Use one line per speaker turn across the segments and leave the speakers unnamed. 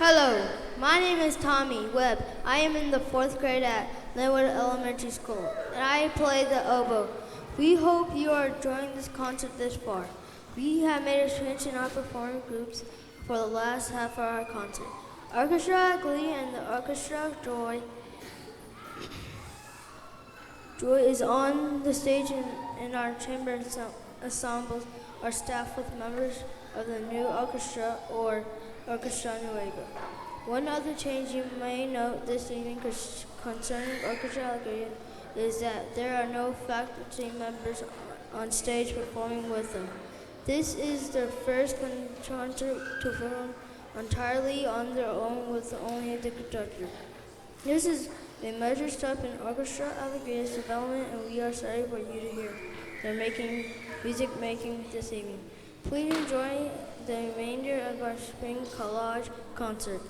Hello, my name is Tommy Webb. I am in the 4th grade at Linwood Elementary School, and I play the oboe. We hope you are enjoying this concert this far. We have made a switch in our performing groups for the last half of our concert. Orchestra Glee and the Orchestra Joy is on the stage in our chamber ensembles are staffed with members of the new orchestra or Orquesta Nueva. One other change you may note this evening concerning Orquesta Alegria is that there are no faculty members on stage performing with them. This is their first concert to perform entirely on their own with only the conductor. This is a major step in Orquesta Alegria's development, and we are sorry for you to hear they're music making this evening. Please enjoy the remainder of our spring collage concert.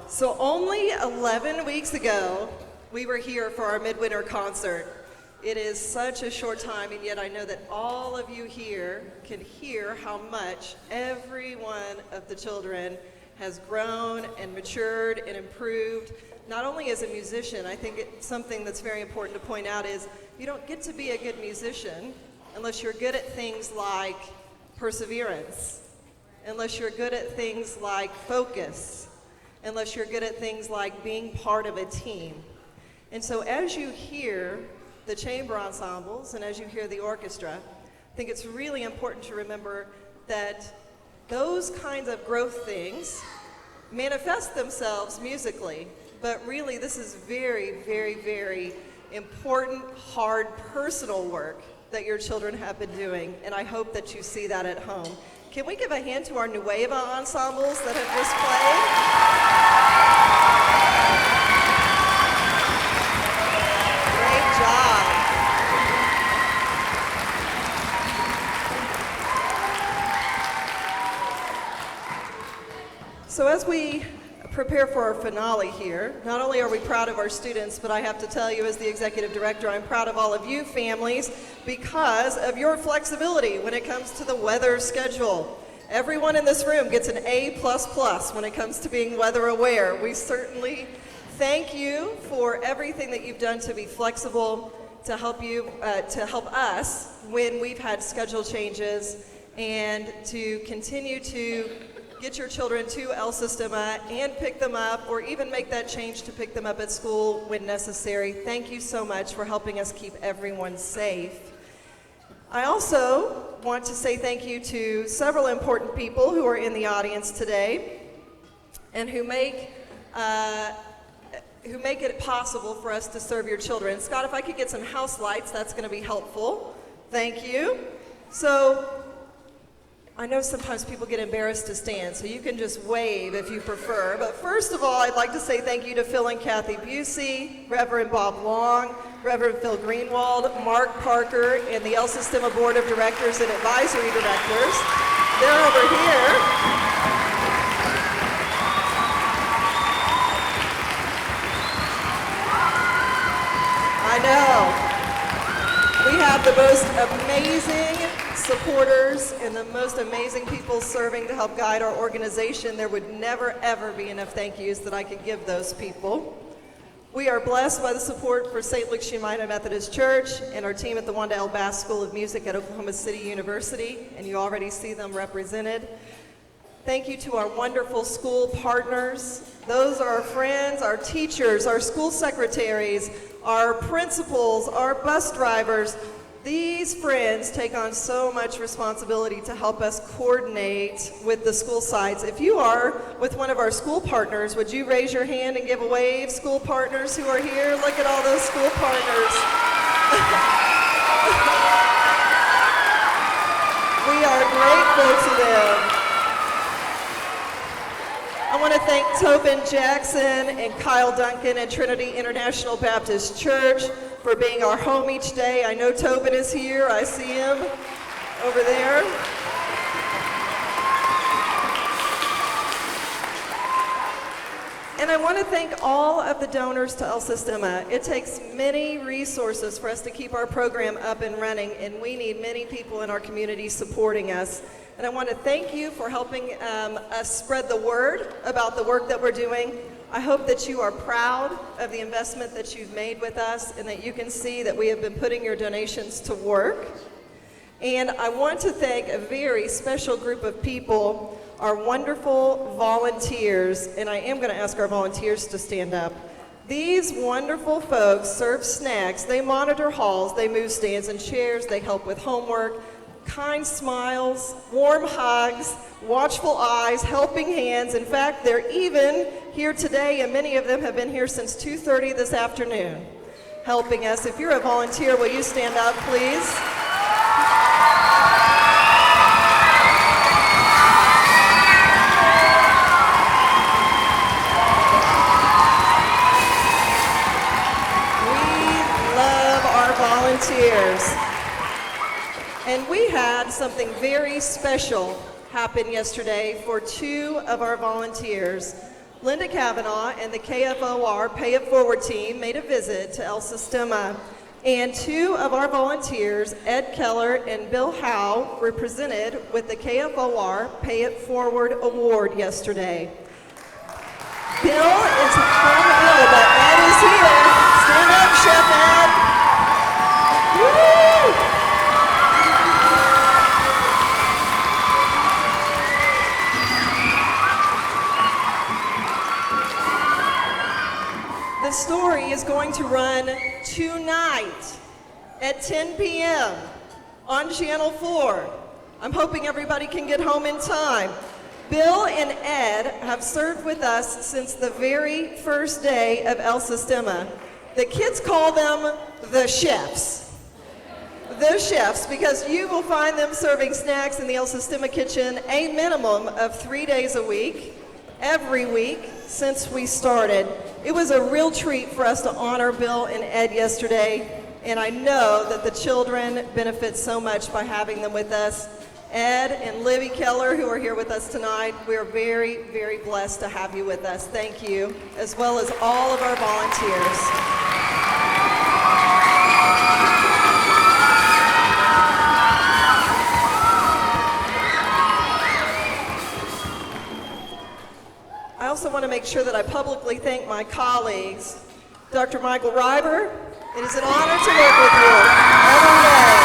So only 11 weeks ago, we were here for our midwinter concert. It is such a short time, and yet I know that all of you here can hear how much every one of the children has grown and matured and improved. Not only as a musician, I think something that's very important to point out is you don't get to be a good musician unless you're good at things like perseverance, unless you're good at things like focus, unless you're good at things like being part of a team. And so as you hear the chamber ensembles and as you hear the orchestra, I think it's really important to remember that those kinds of growth things manifest themselves musically, but really this is very, very, very important, hard, personal work that your children have been doing, and I hope that you see that at home. Can we give a hand to our Nueva ensembles that have just played? Great job. So as we prepare for our finale here, not only are we proud of our students, but I have to tell you as the executive director, I'm proud of all of you families because of your flexibility when it comes to the weather schedule. Everyone in this room gets an A++ when it comes to being weather aware. We certainly thank you for everything that you've done to be flexible, to help us when we've had schedule changes, and to continue to get your children to El Sistema and pick them up, or even make that change to pick them up at school when necessary. Thank you so much for helping us keep everyone safe. I also want to say thank you to several important people who are in the audience today and who make it possible for us to serve your children. Scott, if I could get some house lights, that's going to be helpful. Thank you. So, I know sometimes people get embarrassed to stand, so you can just wave if you prefer. But first of all, I'd like to say thank you to Phil and Kathy Busey, Reverend Bob Long, Reverend Phil Greenwald, Mark Parker, and the El Sistema Board of Directors and Advisory Directors. They're over here. I know. We have the most amazing supporters and the most amazing people serving to help guide our organization. There would never, ever be enough thank yous that I could give those people. We are blessed by the support for St. Luke's United Methodist Church and our team at the Wanda L. Bass School of Music at Oklahoma City University, and you already see them represented. Thank you to our wonderful school partners. Those are our friends, our teachers, our school secretaries, our principals, our bus drivers. These friends take on so much responsibility to help us coordinate with the school sites. If you are with one of our school partners, would you raise your hand and give a wave? School partners who are here, look at all those school partners. We are grateful to them. I want to thank Tobin Jackson and Kyle Duncan at Trinity International Baptist Church for being our home each day. I know Tobin is here. I see him over there. And I want to thank all of the donors to El Sistema. It takes many resources for us to keep our program up and running, and we need many people in our community supporting us. And I want to thank you for helping us spread the word about the work that we're doing. I hope that you are proud of the investment that you've made with us and that you can see that we have been putting your donations to work. And I want to thank a very special group of people, our wonderful volunteers, and I am going to ask our volunteers to stand up. These wonderful folks serve snacks, they monitor halls, they move stands and chairs, they help with homework, kind smiles, warm hugs, watchful eyes, helping hands. In fact, they're even here today, and many of them have been here since 2:30 this afternoon, helping us. If you're a volunteer, will you stand up, please? We love our volunteers. And we had something very special happen yesterday for two of our volunteers. Linda Kavanaugh and the KFOR Pay It Forward team made a visit to El Sistema, and two of our volunteers, Ed Keller and Bill Howe, were presented with the KFOR Pay It Forward Award yesterday. Bill is home available. Ed is here. Stand up, Chef Ed. Woo! The story is going to run tonight at 10 p.m. on Channel 4. I'm hoping everybody can get home in time. Bill and Ed have served with us since the very first day of El Sistema. The kids call them the chefs. The chefs, because you will find them serving snacks in the El Sistema kitchen a minimum of 3 days a week, every week since we started. It was a real treat for us to honor Bill and Ed yesterday, and I know that the children benefit so much by having them with us. Ed and Libby Keller, who are here with us tonight, we are very, very blessed to have you with us. Thank you, as well as all of our volunteers. I also want to make sure that I publicly thank my colleagues. Dr. Michael Reiber, it is an honor to work with you every day.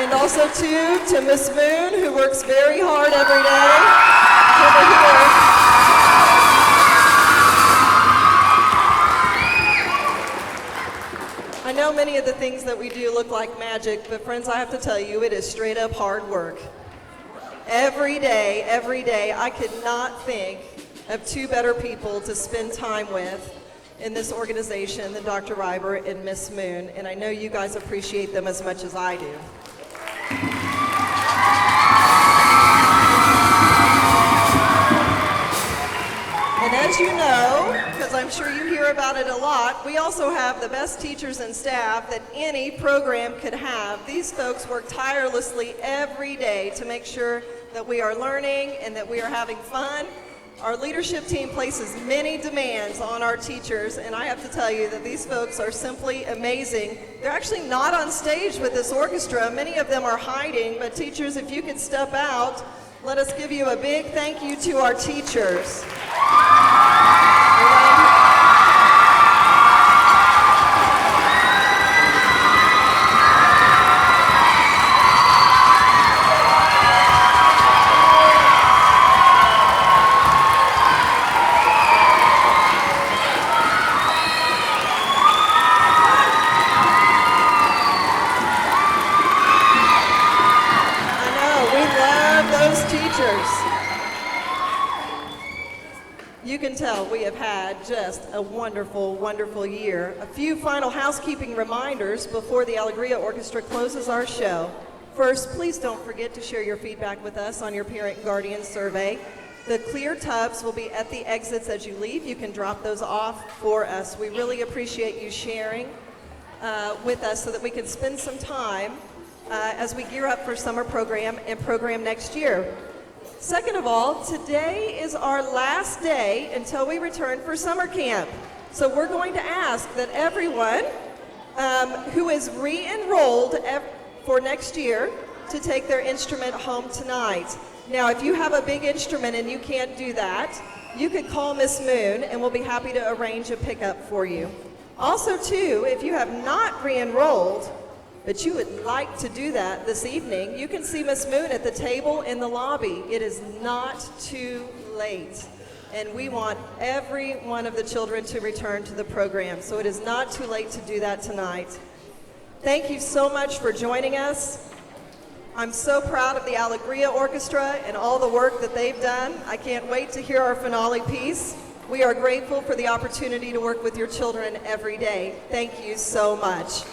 And also, too, to Miss Moon, who works very hard every day. Over here. I know many of the things that we do look like magic, but friends, I have to tell you, it is straight up hard work. Every day, I could not think of two better people to spend time with in this organization than Dr. Reiber and Miss Moon, and I know you guys appreciate them as much as I do. And as you know, because I'm sure you hear about it a lot, we also have the best teachers and staff that any program could have. These folks work tirelessly every day to make sure that we are learning and that we are having fun. Our leadership team places many demands on our teachers, and I have to tell you that these folks are simply amazing. They're actually not on stage with this orchestra. Many of them are hiding, but teachers, if you could step out, let us give you a big thank you to our teachers. You can tell we have had just a wonderful, wonderful year. A few final housekeeping reminders before the Alegria Orchestra closes our show. First, please don't forget to share your feedback with us on your parent guardian survey. The clear tubs will be at the exits as you leave. You can drop those off for us. We really appreciate you sharing with us so that we can spend some time as we gear up for summer program and program next year. Second of all, today is our last day until we return for summer camp. So we're going to ask that everyone who is re-enrolled for next year to take their instrument home tonight. Now, if you have a big instrument and you can't do that, you could call Miss Moon and we'll be happy to arrange a pickup for you. Also, too, if you have not re-enrolled, but you would like to do that this evening, you can see Miss Moon at the table in the lobby. It is not too late. And we want every one of the children to return to the program. So it is not too late to do that tonight. Thank you so much for joining us. I'm so proud of the Alegria Orchestra and all the work that they've done. I can't wait to hear our finale piece. We are grateful for the opportunity to work with your children every day. Thank you so much.